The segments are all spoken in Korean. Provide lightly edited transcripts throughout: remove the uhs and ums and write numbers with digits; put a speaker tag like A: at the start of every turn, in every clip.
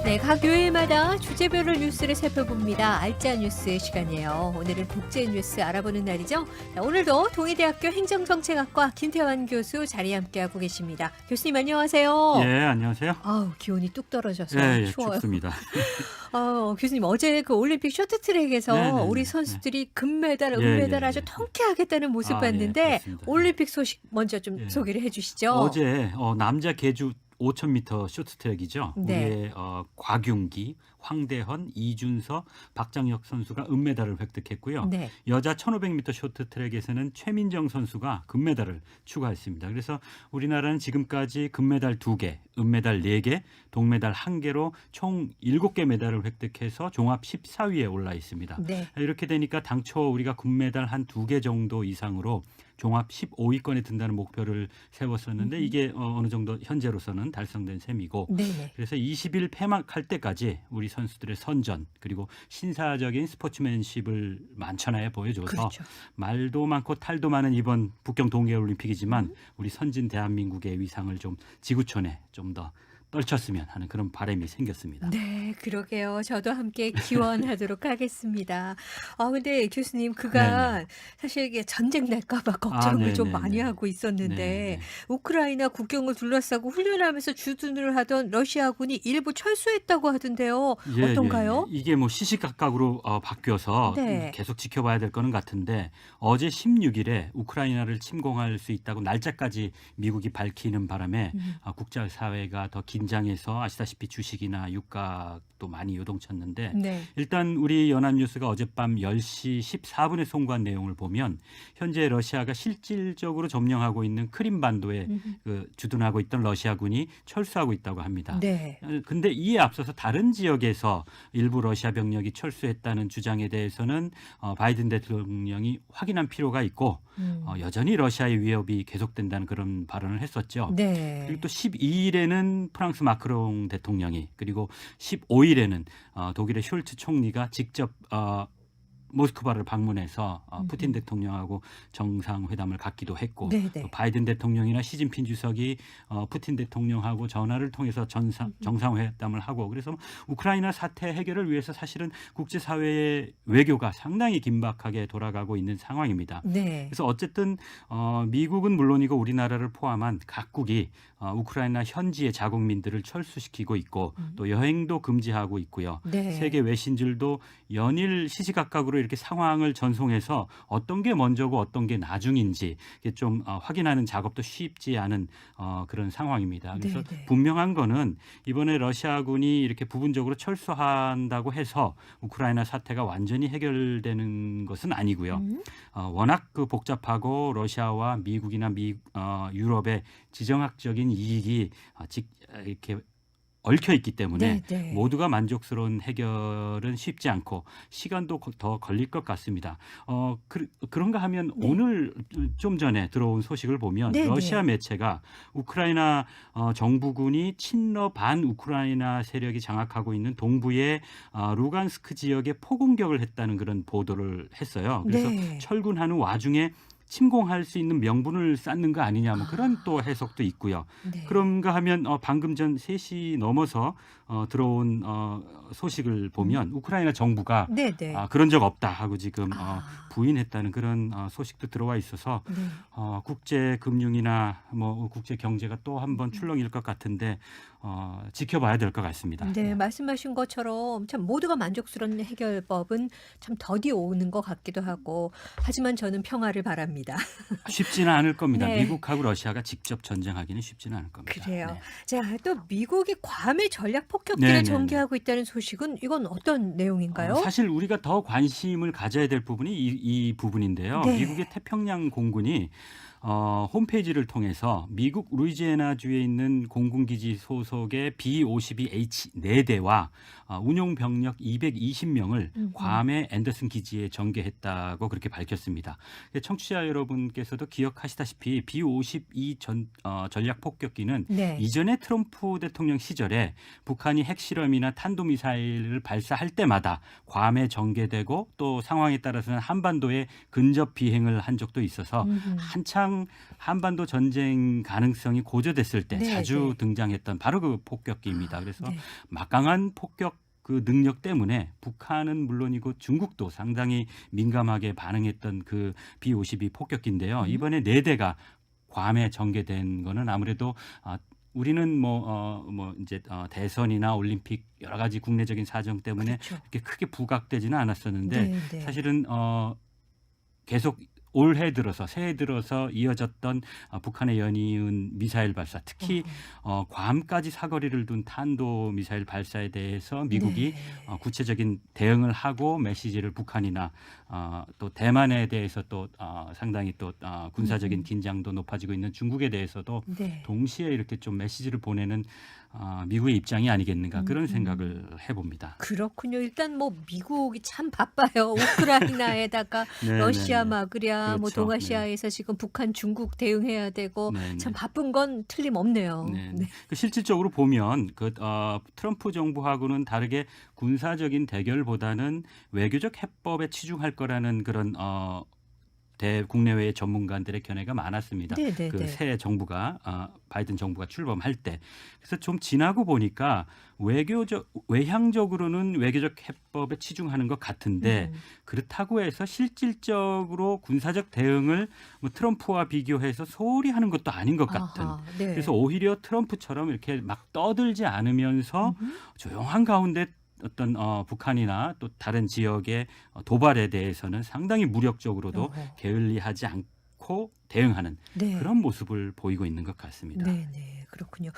A: 네, 각 요일마다 주제별로 뉴스를 살펴봅니다. 알짜 뉴스 시간이에요. 오늘은 국제 뉴스 알아보는 날이죠. 자, 오늘도 동의대학교 행정정책학과 김태환 교수 자리에 함께하고 계십니다. 교수님 안녕하세요.
B: 예, 안녕하세요.
A: 아우, 기온이 뚝 떨어져서
B: 예,
A: 추워요.
B: 춥습니다.
A: 교수님 어제 그 올림픽 쇼트트랙에서
B: 네네네.
A: 우리 선수들이 금메달,
B: 예,
A: 은메달
B: 예,
A: 아주
B: 예.
A: 통쾌하겠다는 모습
B: 아,
A: 봤는데
B: 예, 그렇습니다.
A: 올림픽 소식 먼저 좀
B: 예.
A: 소개를 해주시죠.
B: 어제 남자 계주 5,000m 쇼트트랙이죠.
A: 네.
B: 우리의 곽윤기, 황대헌, 이준서, 박장혁 선수가 은메달을 획득했고요.
A: 네.
B: 여자 1,500m 쇼트트랙에서는 최민정 선수가 금메달을 추가했습니다. 그래서 우리나라는 지금까지 금메달 2개, 은메달 4개, 동메달 1개로 총 7개 메달을 획득해서 종합 14위에 올라 있습니다.
A: 네.
B: 이렇게 되니까 당초 우리가 금메달 한 2개 정도 이상으로 종합 15위권에 든다는 목표를 세웠었는데 이게 어느 정도 현재로서는 달성된 셈이고,
A: 네네.
B: 그래서 20일 폐막할 때까지 우리 선수들의 선전 그리고 신사적인 스포츠맨십을 만천하에 보여줘서
A: 그렇죠.
B: 말도 많고 탈도 많은 이번 북경 동계올림픽이지만 우리 선진 대한민국의 위상을 좀 지구촌에 좀 더 떨쳤으면 하는 그런 바람이 생겼습니다.
A: 네, 그러게요. 저도 함께 기원하도록 하겠습니다. 근데 교수님,
B: 네네.
A: 그간 사실 이게 전쟁 날까봐 걱정을 좀 많이
B: 네네네.
A: 하고 있었는데,
B: 네네.
A: 우크라이나 국경을 둘러싸고 훈련하면서 주둔을 하던 러시아군이 일부 철수했다고 하던데요.
B: 예,
A: 어떤가요?
B: 예, 예. 이게 뭐 시시각각으로 바뀌어서
A: 네.
B: 계속 지켜봐야 될 거는 같은데, 어제 16일에 우크라이나를 침공할 수 있다고 날짜까지 미국이 밝히는 바람에 국제사회가 더 긴장해서 아시다시피 주식이나 유가도 많이 요동쳤는데,
A: 네.
B: 일단 우리 연합뉴스가 어젯밤 10시 14분에 송구한 내용을 보면 현재 러시아가 실질적으로 점령하고 있는 크림반도에 주둔하고 있던 러시아군이 철수하고 있다고 합니다.
A: 네.
B: 근데 이에 앞서서 다른 지역에서 일부 러시아 병력이 철수했다는 주장에 대해서는 바이든 대통령이 확인한 필요가 있고 여전히 러시아의 위협이 계속된다는 그런 발언을 했었죠.
A: 네.
B: 그리고 또 12일에는 프랑스 마크롱 대통령이, 그리고 15일에는 독일의 숄츠 총리가 직접 모스크바를 방문해서 푸틴 대통령하고 정상회담을 갖기도 했고,
A: 네네.
B: 또 바이든 대통령이나 시진핑 주석이 푸틴 대통령하고 전화를 통해서 정상회담을 하고, 그래서 우크라이나 사태 해결을 위해서 사실은 국제사회의 외교가 상당히 긴박하게 돌아가고 있는 상황입니다.
A: 네.
B: 그래서 어쨌든 미국은 물론이고 우리나라를 포함한 각국이 우크라이나 현지의 자국민들을 철수시키고 있고 또 여행도 금지하고 있고요.
A: 네.
B: 세계 외신들도 연일 시시각각으로 이렇게 상황을 전송해서 어떤 게 먼저고 어떤 게 나중인지 이게 좀 확인하는 작업도 쉽지 않은 그런 상황입니다. 그래서
A: 네네.
B: 분명한 거는 이번에 러시아군이 이렇게 부분적으로 철수한다고 해서 우크라이나 사태가 완전히 해결되는 것은 아니고요. 워낙 그 복잡하고 러시아와 미국이나 유럽의 지정학적인 이익이 이렇게 얽혀 있기 때문에
A: 네네.
B: 모두가 만족스러운 해결은 쉽지 않고 시간도 더 걸릴 것 같습니다. 그런가 하면
A: 네.
B: 오늘 좀 전에 들어온 소식을 보면
A: 네네.
B: 러시아 매체가 우크라이나 정부군이 친러 반 우크라이나 세력이 장악하고 있는 동부의 루간스크 지역에 포공격을 했다는 그런 보도를 했어요. 그래서
A: 네.
B: 철군하는 와중에 침공할 수 있는 명분을 쌓는 거 아니냐, 뭐 그런 또 해석도 있고요.
A: 네.
B: 그런가 하면 방금 전 3시 넘어서 들어온 소식을 보면 우크라이나 정부가
A: 네네.
B: 그런 적 없다 하고 지금
A: 아.
B: 부인했다는 그런 소식도 들어와 있어서
A: 네.
B: 국제 금융이나 뭐 국제 경제가 또 한번 출렁일 것 같은데 지켜봐야 될 것 같습니다.
A: 네, 말씀하신 것처럼 참 모두가 만족스러운 해결법은 참 더디 오는 것 같기도 하고, 하지만 저는 평화를 바랍니다.
B: 쉽지는 않을 겁니다.
A: 네.
B: 미국하고 러시아가 직접 전쟁하기는 쉽지는 않을 겁니다.
A: 그래요.
B: 네.
A: 자, 또 미국이 괌에 전략 폭격기를
B: 네네네.
A: 전개하고 있다는 소식은 이건 어떤 내용인가요?
B: 사실 우리가 더 관심을 가져야 될 부분이 이 부분인데요.
A: 네.
B: 미국의 태평양 공군이 홈페이지를 통해서 미국 루이지애나주에 있는 공군기지 소속의 B-52H 4대와 운용 병력 220명을 괌의 앤더슨 기지에 전개했다고 그렇게 밝혔습니다. 청취자 여러분께서도 기억하시다시피 B-52 전략 폭격기는
A: 네.
B: 이전에 트럼프 대통령 시절에 북한이 핵실험이나 탄도미사일을 발사할 때마다 괌에 전개되고 또 상황에 따라서는 한반도에 근접 비행을 한 적도 있어서 한창 가장 한반도 전쟁 가능성이 고조됐을 때
A: 네,
B: 자주
A: 네.
B: 등장했던 바로 그 폭격기입니다. 그래서
A: 네.
B: 막강한 폭격 그 능력 때문에 북한은 물론이고 중국도 상당히 민감하게 반응했던 그 B-52 폭격기인데요. 이번에 4대가 괌에 전개된 거는 아무래도 우리는 뭐 이제 대선이나 올림픽 여러 가지 국내적인 사정 때문에
A: 그렇죠.
B: 이렇게 크게 부각되지는 않았었는데
A: 네, 네.
B: 사실은 계속 올해 들어서 새해 들어서 이어졌던 북한의 연이은 미사일 발사, 특히 괌까지 사거리를 둔 탄도 미사일 발사에 대해서 미국이
A: 네.
B: 구체적인 대응을 하고 메시지를 북한이나 또 대만에 대해서 또 상당히 또 군사적인 긴장도 높아지고 있는 중국에 대해서도
A: 네.
B: 동시에 이렇게 좀 메시지를 보내는 미국의 입장이 아니겠는가 그런 생각을 해봅니다.
A: 그렇군요. 일단 뭐 미국이 참 바빠요. 우크라이나에다가
B: 네,
A: 러시아
B: 네, 네.
A: 막으랴, 뭐
B: 그렇죠.
A: 동아시아에서 지금 북한, 중국 대응해야 되고
B: 네,
A: 참
B: 네.
A: 바쁜 건 틀림없네요.
B: 네,
A: 네.
B: 그 실질적으로 보면 그 트럼프 정부하고는 다르게 군사적인 대결보다는 외교적 해법에 치중할 거라는 그런 국내외의 전문가들의 견해가 많았습니다.
A: 네, 네,
B: 그
A: 네.
B: 새 정부가 바이든 정부가 출범할 때. 그래서 좀 지나고 보니까 외향적으로는 외교적 해법에 치중하는 것 같은데 그렇다고 해서 실질적으로 군사적 대응을 뭐 트럼프와 비교해서 소홀히 하는 것도 아닌 것 같은.
A: 아하, 네.
B: 그래서 오히려 트럼프처럼 이렇게 막 떠들지 않으면서 조용한 가운데 어떤 북한이나 또 다른 지역의 도발에 대해서는 상당히 무력적으로도
A: 어허.
B: 게을리하지 않고 대응하는
A: 네.
B: 그런 모습을 보이고 있는 것 같습니다.
A: 네, 네, 그렇군요.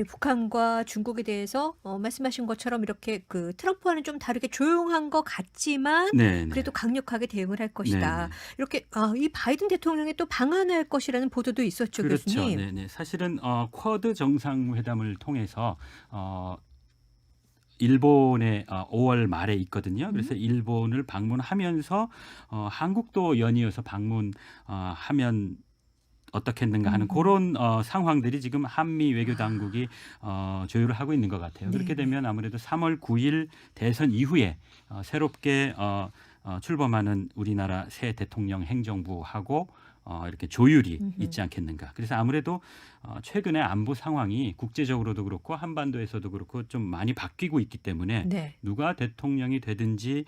A: 북한과 중국에 대해서 말씀하신 것처럼 이렇게 그 트럼프와는 좀 다르게 조용한 것 같지만
B: 네, 네.
A: 그래도 강력하게 대응을 할
B: 네,
A: 것이다.
B: 네.
A: 이렇게 이 바이든 대통령이 또 방한할 것이라는 보도도 있었죠,
B: 그렇죠.
A: 교수님.
B: 네, 네. 사실은 쿼드 정상회담을 통해서 일본에 5월 말에 있거든요. 그래서 일본을 방문하면서 한국도 연이어서 방문하면 어떻겠는가 하는 그런 상황들이 지금 한미 외교 당국이 조율을 하고 있는 것 같아요. 그렇게
A: 네네.
B: 되면 아무래도 3월 9일 대선 이후에 새롭게 출범하는 우리나라 새 대통령 행정부하고 이렇게 조율이 있지 않겠는가. 그래서 아무래도 최근에 안보 상황이 국제적으로도 그렇고 한반도에서도 그렇고 좀 많이 바뀌고 있기 때문에
A: 네.
B: 누가 대통령이 되든지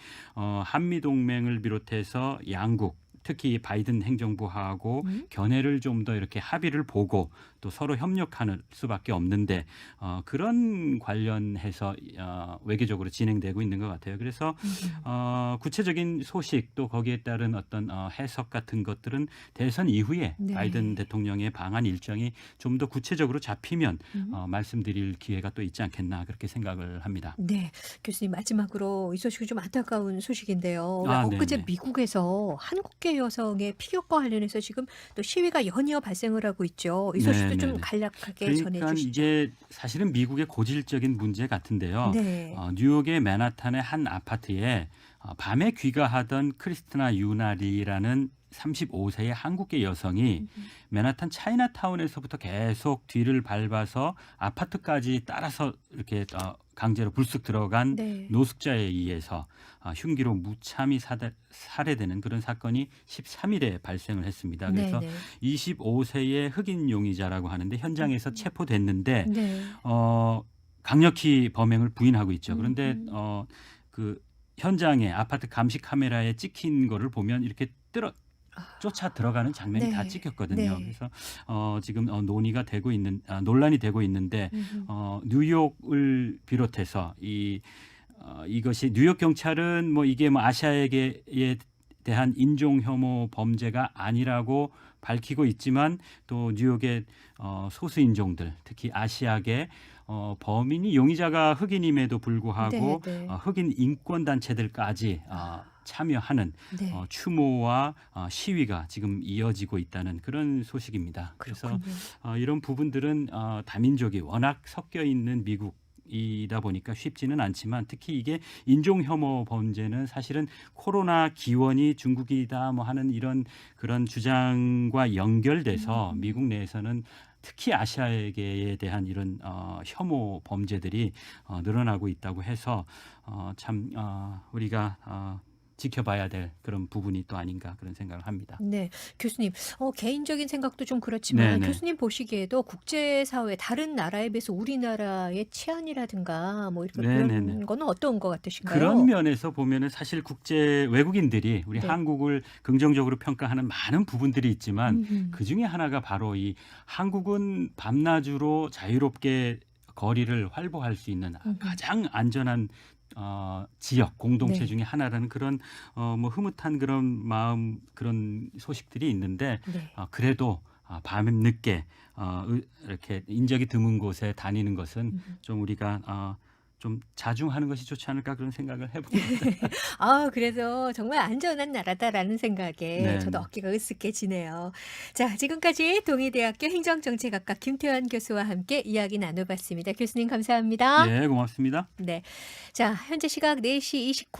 B: 한미 동맹을 비롯해서 양국 특히 바이든 행정부하고 견해를 좀 더 이렇게 합의를 보고 또 서로 협력하는 수밖에 없는데 그런 관련해서 외교적으로 진행되고 있는 것 같아요. 그래서 구체적인 소식 또 거기에 따른 어떤 해석 같은 것들은 대선 이후에
A: 네.
B: 바이든 대통령의 방한 일정이 좀 더 구체적으로 잡히면 말씀드릴 기회가 또 있지 않겠나 그렇게 생각을 합니다.
A: 네, 교수님 마지막으로 이 소식이 좀 안타까운 소식인데요. 왜
B: 아,
A: 엊그제
B: 네네.
A: 미국에서 한국계 여성의 피격과 관련해서 지금 또 시위가 연이어 발생을 하고 있죠. 이 소식도 좀
B: 네네네.
A: 간략하게
B: 그러니까
A: 전해주시죠.
B: 이게 사실은 미국의 고질적인 문제 같은데요.
A: 네.
B: 뉴욕의 맨하탄의 한 아파트에 밤에 귀가하던 크리스티나 유나리라는 35세의 한국계 여성이 맨하탄 차이나타운에서부터 계속 뒤를 밟아서 아파트까지 따라서 이렇게 강제로 불쑥 들어간
A: 네.
B: 노숙자에 의해서 흉기로 무참히 살해되는 그런 사건이 13일에 발생을 했습니다. 그래서
A: 네네.
B: 25세의 흑인 용의자라고 하는데 현장에서 체포됐는데
A: 네.
B: 강력히 범행을 부인하고 있죠. 그런데
A: 음.
B: 그 현장에 아파트 감시 카메라에 찍힌 거를 보면 이렇게 쫓아 들어가는 장면이 다
A: 네.
B: 찍혔거든요.
A: 네.
B: 그래서 지금 논의가 되고 있는 논란이 되고 있는데 뉴욕을 비롯해서 이것이 뉴욕 경찰은 뭐 이게 뭐 아시아에게 대한 인종 혐오 범죄가 아니라고 밝히고 있지만 또 뉴욕의 소수 인종들 특히 아시아계 범인이 용의자가 흑인임에도 불구하고
A: 네, 네.
B: 흑인 인권 단체들까지 참여하는
A: 네.
B: 추모와 시위가 지금 이어지고 있다는 그런 소식입니다. 그래서
A: 그렇군요.
B: 이런 부분들은 다민족이 워낙 섞여 있는 미국이다 보니까 쉽지는 않지만 특히 이게 인종 혐오 범죄는 사실은 코로나 기원이 중국이다 뭐 하는 그런 주장과 연결돼서 미국 내에서는 특히 아시아계에 대한 이런 혐오 범죄들이 늘어나고 있다고 해서 참 우리가 지켜봐야 될 그런 부분이 또 아닌가 그런 생각을 합니다.
A: 네. 교수님, 개인적인 생각도 좀 그렇지만
B: 네네.
A: 교수님 보시기에도 국제사회 다른 나라에 비해서 우리나라의 치안이라든가 뭐 이렇게
B: 네네네.
A: 그런 거는 어떤 것 같으신가요?
B: 그런 면에서 보면은 사실 국제 외국인들이 우리
A: 네.
B: 한국을 긍정적으로 평가하는 많은 부분들이 있지만
A: 음음.
B: 그중에 하나가 바로 이 한국은 밤낮으로 자유롭게 거리를 활보할 수 있는
A: 음음.
B: 가장 안전한 지역 공동체
A: 네.
B: 중에 하나라는 그런 뭐 흐뭇한 그런 마음 그런 소식들이 있는데
A: 네.
B: 그래도 밤 늦게 이렇게 인적이 드문 곳에 다니는 것은
A: 음.
B: 좀 우리가 좀 자중하는 것이 좋지 않을까 그런 생각을 해봅니다.
A: 그래서 정말 안전한 나라다라는 생각에 저도
B: 네네.
A: 어깨가 으쓱해지네요. 자, 지금까지 동의대학교 행정정책학과 김태환 교수와 함께 이야기 나눠봤습니다. 교수님 감사합니다.
B: 예, 고맙습니다.
A: 네. 자, 현재 시각 4시 29분